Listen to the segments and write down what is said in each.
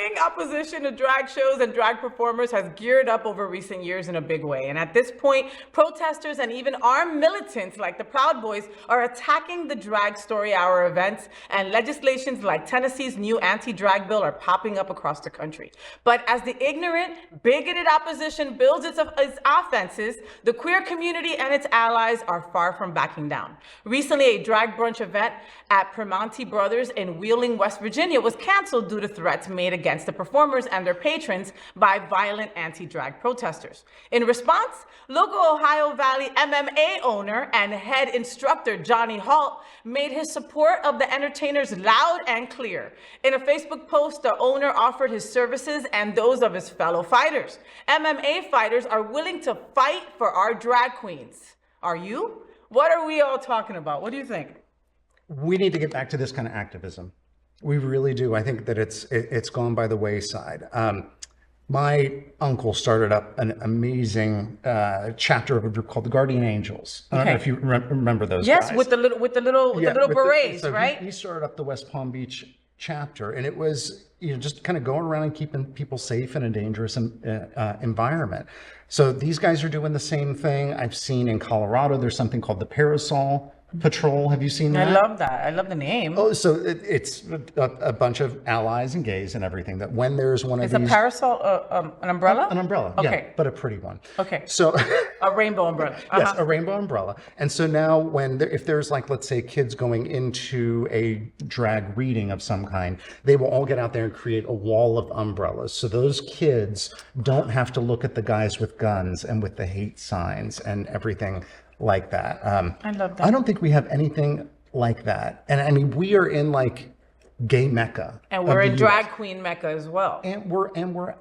Right-wing opposition to drag shows and drag performers has geared up over recent years in a big way. And at this point, protesters and even armed militants like the Proud Boys are attacking the Drag Story Hour events, and legislations like Tennessee's new anti-drag bill are popping up across the country. But as the ignorant, bigoted opposition builds its offenses, the queer community and its allies are far from backing down. Recently, a drag brunch event at Primanti Bros in Wheeling, West Virginia was canceled due to threats made against the performers and their patrons by violent anti-drag protesters. In response, local Ohio Valley MMA owner and head instructor Johnny Halt made his support of the entertainers loud and clear. In a Facebook post, the owner offered his services and those of his fellow fighters. MMA fighters are willing to fight for our drag queens. Are you? What are we all talking about? What do you think? We need to get back to this kind of activism. We really do. I think that it's gone by the wayside. My uncle started up an amazing chapter of a group called the Guardian Angels. I don't know if you remember those guys. Yes, with the little berets, right? He started up the West Palm Beach chapter, and it was just kind of going around and keeping people safe in a dangerous environment. So these guys are doing the same thing. I've seen in Colorado, there's something called the Parasol Patrol. Have you seen that? I love that. I love the name. Oh, so it's a bunch of allies and gays and everything, that when there's one of these... Is a parasol an umbrella? An umbrella, okay. Yeah, but a pretty one. Okay. So a rainbow umbrella. Yes, a rainbow umbrella. And so now if there's like, let's say, kids going into a drag reading of some kind, they will all get out there and create a wall of umbrellas. So those kids don't have to look at the guys with guns and with the hate signs and everything like that. I love that. I don't think we have anything like that. And I mean, we are in like gay Mecca. And we're in drag queen Mecca as well. And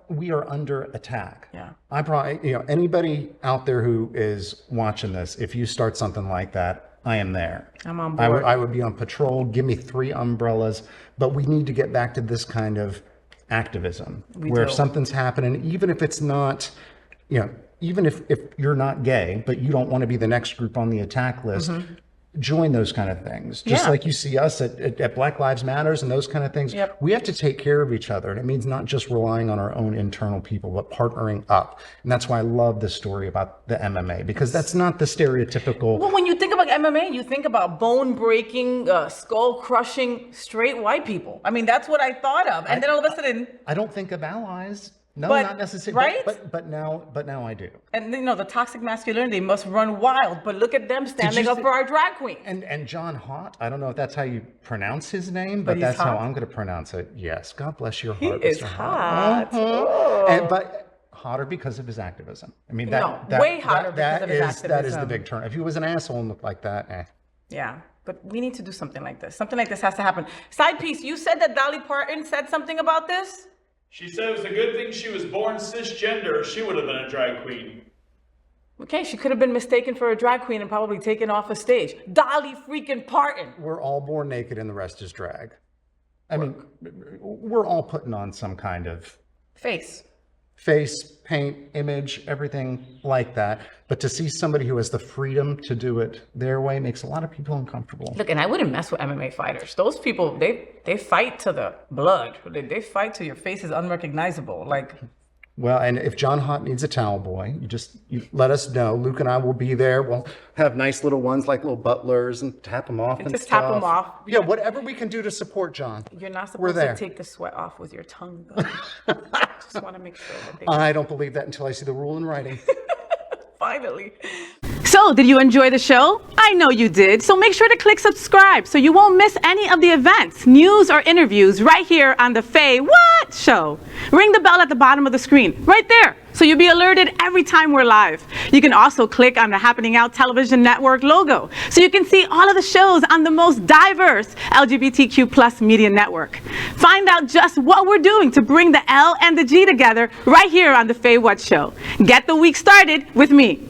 we are under attack. Yeah. I probably, anybody out there who is watching this, if you start something like that, I am there. I'm on board. I would be on patrol. Give me 3 umbrellas. But we need to get back to this kind of activism where if something's happening, even if it's not, even if you're not gay, but you don't want to be the next group on the attack list, join those kind of things. Just like you see us at Black Lives Matters and those kind of things. Yep. We have to take care of each other. And it means not just relying on our own internal people, but partnering up. And that's why I love this story about the MMA, because that's not the stereotypical... Well, when you think about MMA, you think about bone-breaking, skull-crushing, straight white people. I mean, that's what I thought of. And then all of a sudden... I don't think of allies. No, but, not necessarily. Right? But now I do. And the toxic masculinity must run wild. But look at them standing up for our drag queen. And John Hott, I don't know if that's how you pronounce his name, but that's how I'm going to pronounce it. Yes, God bless your heart, He is Mr. hot. Oh. But hotter because of his activism. I mean, way hotter because of his activism. That is the big turn. If he was an asshole and looked like that, Yeah. But we need to do something like this. Something like this has to happen. Side piece, you said that Dolly Parton said something about this? She said it was a good thing she was born cisgender. She would have been a drag queen. Okay, she could have been mistaken for a drag queen and probably taken off a stage. Dolly freaking Parton. We're all born naked and the rest is drag. I mean, we're all putting on some kind of... Face, paint, image, everything like that. But to see somebody who has the freedom to do it their way makes a lot of people uncomfortable. Look, and I wouldn't mess with MMA fighters. Those people, they fight to the blood. They fight till your face is unrecognizable. Well, and if John Hott needs a towel boy, you let us know. Luke and I will be there. We'll have nice little ones like little butlers and tap them off and just stuff. tap them off. Yeah, whatever we can do to support John. You're not supposed to take the sweat off with your tongue, though. Just want to make sure that they... I don't believe that until I see the rule in writing. Finally. So, did you enjoy the show? I know you did. So make sure to click subscribe so you won't miss any of the events, news, or interviews right here on the FayWhat show. Ring the bell at the bottom of the screen, right there, so you'll be alerted every time we're live. You can also click on the Happening Out Television Network logo so you can see all of the shows on the most diverse LGBTQ+ media network. Find out just what we're doing to bring the L and the G together right here on the FayWhat show. Get the week started with me.